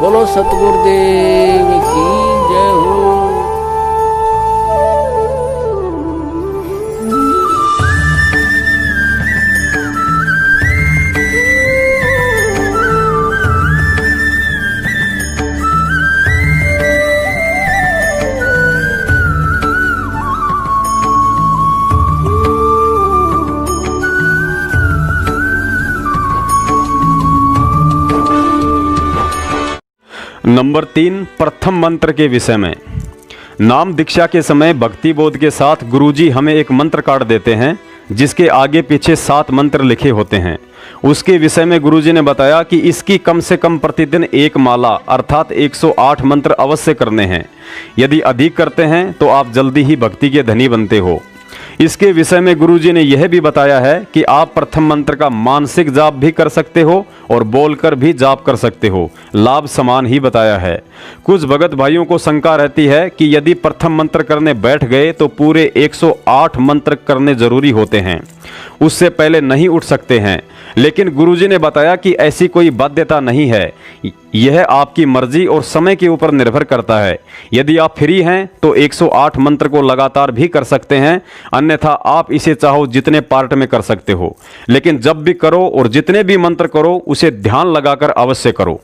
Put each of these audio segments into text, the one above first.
बोलो सतगुरुदेव की जय हो। नंबर 3, प्रथम मंत्र के विषय में। नाम दीक्षा के समय भक्ति बोध के साथ गुरुजी हमें एक मंत्र कार्ड देते हैं जिसके आगे पीछे 7 मंत्र लिखे होते हैं। उसके विषय में गुरुजी ने बताया कि इसकी कम से कम प्रतिदिन एक माला अर्थात 108 मंत्र अवश्य करने हैं। यदि अधिक करते हैं तो आप जल्दी ही भक्ति के धनी बनते हो। इसके विषय में गुरुजी ने यह भी बताया है कि आप प्रथम मंत्र का मानसिक जाप भी कर सकते हो और बोलकर भी जाप कर सकते हो, लाभ समान ही बताया है। कुछ भगत भाइयों को शंका रहती है कि यदि प्रथम मंत्र करने बैठ गए तो पूरे 108 मंत्र करने जरूरी होते हैं, उससे पहले नहीं उठ सकते हैं। लेकिन गुरुजी ने बताया कि ऐसी कोई बाध्यता नहीं है, यह आपकी मर्जी और समय के ऊपर निर्भर करता है। यदि आप फ्री हैं तो 108 मंत्र को लगातार भी कर सकते हैं, अन्यथा आप इसे चाहो जितने पार्ट में कर सकते हो। लेकिन जब भी करो और जितने भी मंत्र करो उसे ध्यान लगाकर अवश्य करो।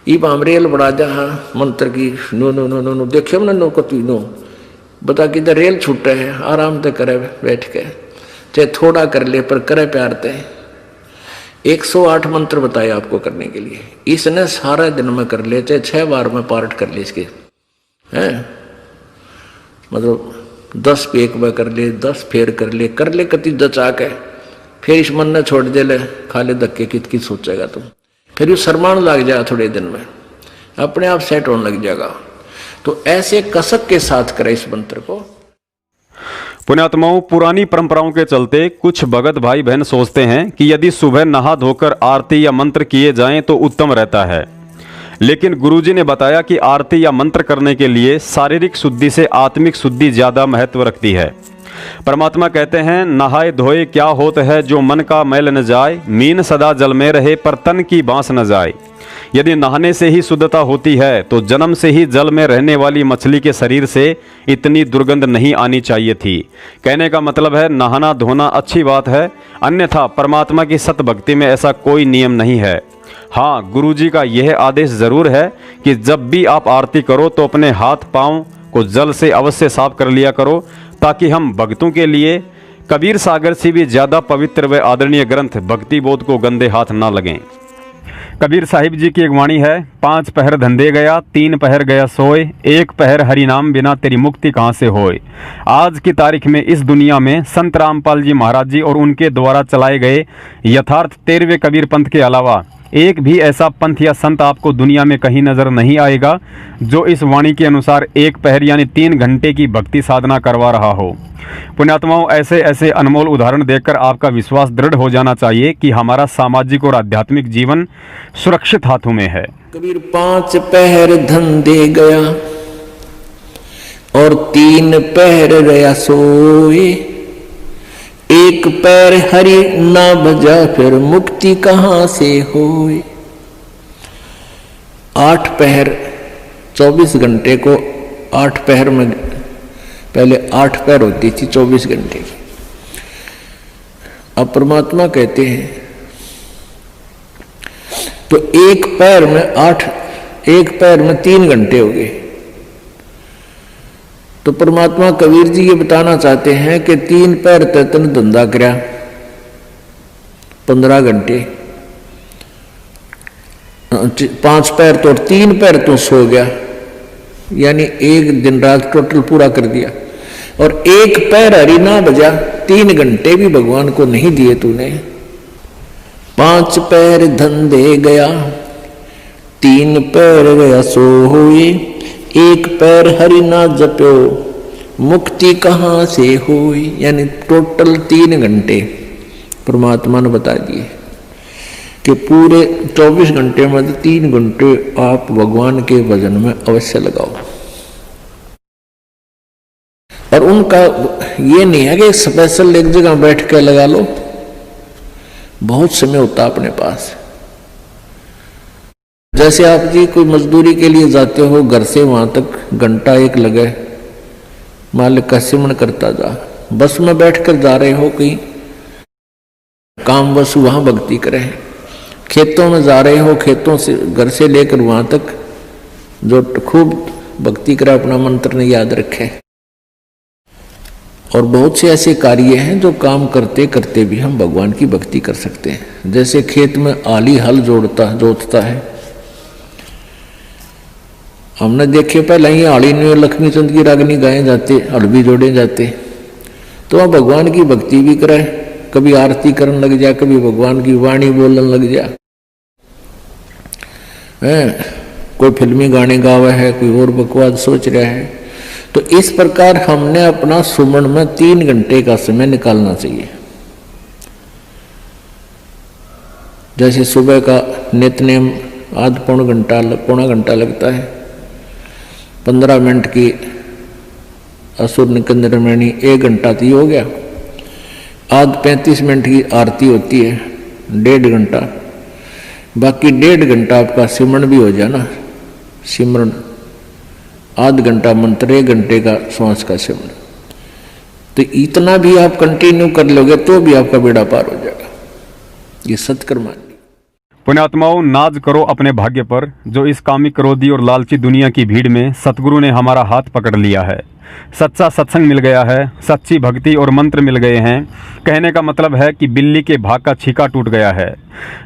इब हम रेल बढ़ा जहाँ मंत्र की no no no no no देखियो ना नो को नो बता कि इधर रेल छूटे है, आराम से करे बैठ के, चाहे थोड़ा कर ले पर करे प्यार ते। 108 मंत्र बताए आपको करने के लिए, इसने सारे दिन में कर ले, चाहे 6 बार में पार्ट कर ले इसके, हैं मतलब 10 पे एक बार कर ले, 10 फेर कर ले कति जचा के, फिर इस मन ने छोड़ दे ले, खा ले धक्के कित सोचेगा तुम, फिर ये शर्माने लग जाएगा, थोड़े दिन में अपने आप सेट होने लग जाएगा। तो ऐसे कसक के साथ करें इस मंत्र को। पुण्यात्माओं, पुरानी परंपराओं के चलते कुछ भगत भाई बहन सोचते हैं कि यदि सुबह नहा धोकर आरती या मंत्र किए जाएं तो उत्तम रहता है। लेकिन गुरुजी ने बताया कि आरती या मंत्र करने के लिए शारीरिक शुद्धि से आत्मिक शुद्धि ज्यादा महत्व रखती है। परमात्मा कहते हैं, नहाए धोए क्या होत है जो मन का मैल न जाए, मीन सदा जल में रहे पर तन की बांस न जाए। यदि नहाने से ही शुद्धता होती है तो जन्म से ही जल में रहने वाली मछली के शरीर से इतनी दुर्गंध नहीं आनी चाहिए थी। कहने का मतलब है नहाना धोना अच्छी बात है, अन्यथा परमात्मा की सत भक्ति में ऐसा कोई नियम नहीं है। हाँ, गुरुजी का यह आदेश जरूर है कि जब भी आप आरती करो तो अपने हाथ पांव को जल से अवश्य साफ कर लिया करो, ताकि हम भक्तों के लिए कबीर सागर से भी ज्यादा पवित्र व आदरणीय ग्रंथ भक्ति बोध को गंदे हाथ ना लगें। कबीर साहिब जी की एक वाणी है, 5 पहर धंधे गया, 3 पहर गया सोए, 1 पहर हरि नाम बिना तेरी मुक्ति कहाँ से होए। आज की तारीख में इस दुनिया में संत रामपाल जी महाराज जी और उनके द्वारा चलाए गए यथार्थ 13वें कबीर पंथ के अलावा एक भी ऐसा पंथ या संत आपको दुनिया में कहीं नजर नहीं आएगा जो इस वाणी के अनुसार 1 पहर यानी 3 घंटे की भक्ति साधना करवा रहा हो। पुण्यात्माओं, ऐसे ऐसे अनमोल उदाहरण देखकर आपका विश्वास दृढ़ हो जाना चाहिए कि हमारा सामाजिक और आध्यात्मिक जीवन सुरक्षित हाथों में है। कबीर 5 पहर धंधे गया और 3 पहर गया सोए, 1 पैर हरि ना भजा फिर मुक्ति कहाँ से होए। 8 पहर 24 घंटे को 8 पहर में, पहले 8 पैर होती थी 24 घंटे की। अब परमात्मा कहते हैं तो 1 पैर में 8, 1 पैर में 3 घंटे हो गए। तो परमात्मा कबीर जी ये बताना चाहते हैं कि 3 पैर तन धंधा करया 15 घंटे, 5 पैर तो 3 पैर तो सो गया, यानी 1 दिन रात टोटल पूरा कर दिया। और 1 पैर हरि ना बजा, 3 घंटे भी भगवान को नहीं दिए तूने। 5 पैर धंधे गया, 3 पैर गया सोए, 1 पैर हरि ना जप्यो मुक्ति कहाँ से हुई। यानी टोटल 3 घंटे परमात्मा ने बता दिए कि पूरे 24 घंटे में 3 घंटे आप भगवान के भजन में अवश्य लगाओ। और उनका ये नहीं है कि स्पेशल एक जगह बैठ के लगा लो, बहुत समय होता अपने पास। जैसे आप जी कोई मजदूरी के लिए जाते हो, घर से वहां तक घंटा एक लगे, मालिक का सिमरण करता जा। बस में बैठकर जा रहे हो कहीं काम, बस वहां भक्ति करें। खेतों में जा रहे हो, खेतों से घर से लेकर वहां तक जो खूब भक्ति करे, अपना मंत्र ने याद रखे। और बहुत से ऐसे कार्य हैं जो काम करते करते भी हम भगवान की भक्ति कर सकते हैं। जैसे खेत में आली हल जोतता है, हमने देखे पहले ही आली में लक्ष्मी चंद की रागनी गाए जाते, हल भी जोड़े जाते। तो वह भगवान की भक्ति भी करे, कभी आरती करने लग जा, कभी भगवान की वाणी बोलने लग जा। कोई फिल्मी गाने गावा है, कोई और बकवास सोच रहा है। तो इस प्रकार हमने अपना सुमन में 3 घंटे का समय निकालना चाहिए। जैसे सुबह का नित्यनेम पौना घंटा लगता है, 15 मिनट की असुर निकंदरमणि 1 घंटा तो हो गया। आध 35 मिनट की आरती होती है, 1.5 घंटा। बाकी 1.5 घंटा आपका सिमरन भी हो जाना, सिमरन आध घंटा मंत्र, 1 घंटे का श्वास का सिमरन। तो इतना भी आप कंटिन्यू कर लोगे तो भी आपका बेड़ा पार हो जाएगा। ये सत्कर्म मान ली। पुण्यात्माओं, नाज करो अपने भाग्य पर, जो इस कामी क्रोधी और लालची दुनिया की भीड़ में सतगुरु ने हमारा हाथ पकड़ लिया है। सच्चा सत्संग मिल गया है, सच्ची भक्ति और मंत्र मिल गए हैं। कहने का मतलब है कि बिल्ली के भाग का छीका टूट गया है।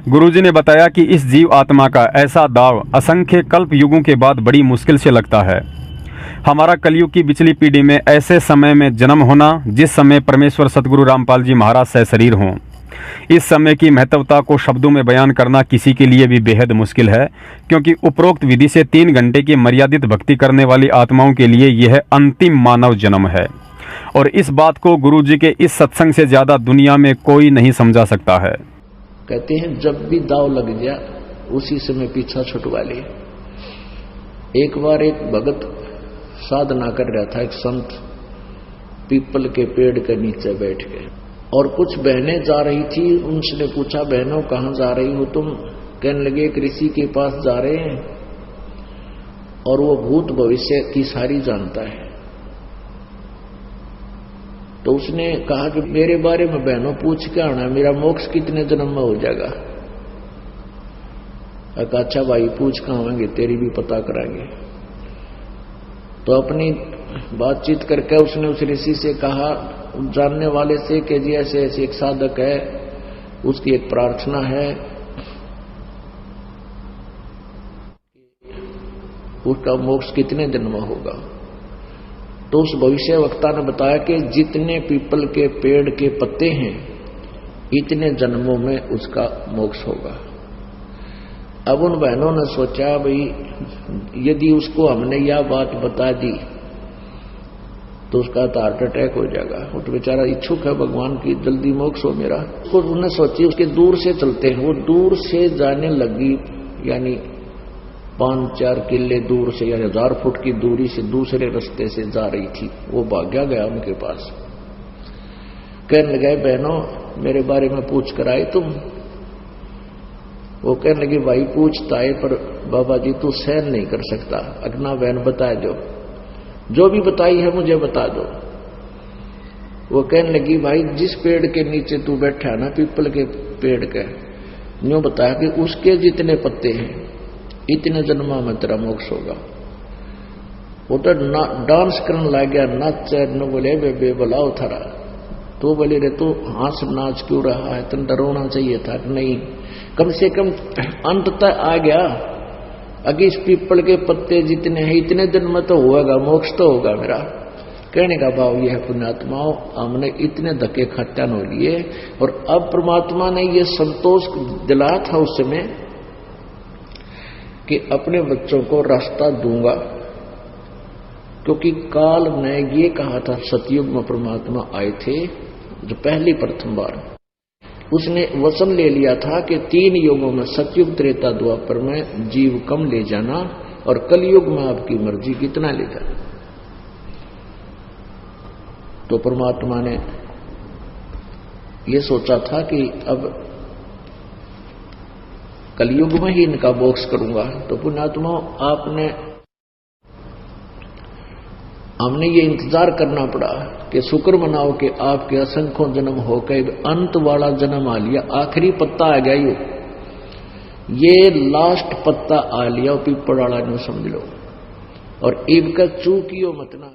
गुरुजी ने बताया कि इस जीव आत्मा का ऐसा दाव असंख्य कल्प युगों के बाद बड़ी मुश्किल से लगता है। हमारा कलयुग की पिछली पीढ़ी में ऐसे समय में जन्म होना जिस समय परमेश्वर सतगुरु रामपाल जी महाराज सशरीर हों। इस समय की महत्वता को शब्दों में बयान करना किसी के लिए भी बेहद मुश्किल है, क्योंकि उपरोक्त विधि से 3 घंटे की मर्यादित भक्ति करने वाली आत्माओं के लिए यह अंतिम मानव जन्म है। और इस बात को गुरुजी के इस सत्संग से ज्यादा दुनिया में कोई नहीं समझा सकता है। कहते हैं जब भी दाव लग जा उसी समय पीछा छुटवा ले। एक बार एक भगत साधना कर रहा था, एक संत पीपल के पेड़ के नीचे बैठ के, और कुछ बहनें जा रही थी। उनसे पूछा, बहनों कहाँ जा रही हो तुम? कहने लगे एक ऋषि के पास जा रहे हैं और वो भूत भविष्य की सारी जानता है। तो उसने कहा कि मेरे बारे में बहनों पूछ के आना, मेरा मोक्ष कितने जन्म में हो जाएगा? अच्छा भाई पूछ के आवेंगे, तेरी भी पता कराएंगे। तो अपनी बातचीत करके उसने उस ऋषि से कहा, जानने वाले से कि जी ऐसे ऐसे एक साधक है, उसकी एक प्रार्थना है, उसका मोक्ष कितने जन्म होगा? तो उस भविष्य वक्ता ने बताया कि जितने पीपल के पेड़ के पत्ते हैं इतने जन्मों में उसका मोक्ष होगा। अब उन बहनों ने सोचा, भाई यदि उसको हमने यह बात बता दी तो उसका तो हार्ट अटैक हो जाएगा। वो तो बेचारा इच्छुक है भगवान की जल्दी मोक्ष हो मेरा। तो उन्होंने सोची उसके दूर से चलते हैं। वो दूर से जाने लगी, यानी 5-4 किले दूर से, यानी 1000 फुट की दूरी से दूसरे रास्ते से जा रही थी। वो भाग्या गया उनके पास, कहने लगे बहनों मेरे बारे में पूछ कर आए तुम? वो कहने लगी भाई पूछता है पर बाबा जी तू सहन नहीं कर सकता, अगना बहन बता दो, जो भी बताई है मुझे बता दो। वो कहने लगी भाई जिस पेड़ के नीचे तू बैठा है ना, पीपल के पेड़ के, यूं बताया कि उसके जितने पत्ते हैं इतने जन्मा में तेरा मोक्ष होगा। वो तो डांस करने लग गया, नाच न बोले बे बुलाओ थारा। तो बोले रे तू हंस नाच क्यों रहा है, तुम डरोना चाहिए था कि नहीं, कम से कम अंत तक आ गया। अगर इस पीपल के पत्ते जितने हैं इतने दिन में तो होगा, मोक्ष तो होगा मेरा। कहने का भाव यह है पुण्यात्माओं, हमने इतने धक्के खत्यान हो लिए और अब परमात्मा ने यह संतोष दिलाया था उस समय कि अपने बच्चों को रास्ता दूंगा, क्योंकि काल ने ये कहा था, सतयुग में परमात्मा आए थे जो पहली प्रथम बार, उसने वचन ले लिया था कि 3 युगों में सतयुग त्रेता द्वापर में जीव कम ले जाना और कलयुग में आपकी मर्जी कितना ले जाना। तो परमात्मा ने यह सोचा था कि अब कलयुग में ही इनका बॉक्स करूंगा। तो पुण्यात्माओं हमने ये इंतजार करना पड़ा कि शुक्र मनाओ कि आपके असंख्यों जन्म होकर अंत वाला जन्म आ लिया, आखिरी पत्ता आ गया, ये लास्ट पत्ता आ लिया पीपल वाला, समझ लो। और इब का चूकियो मत ना।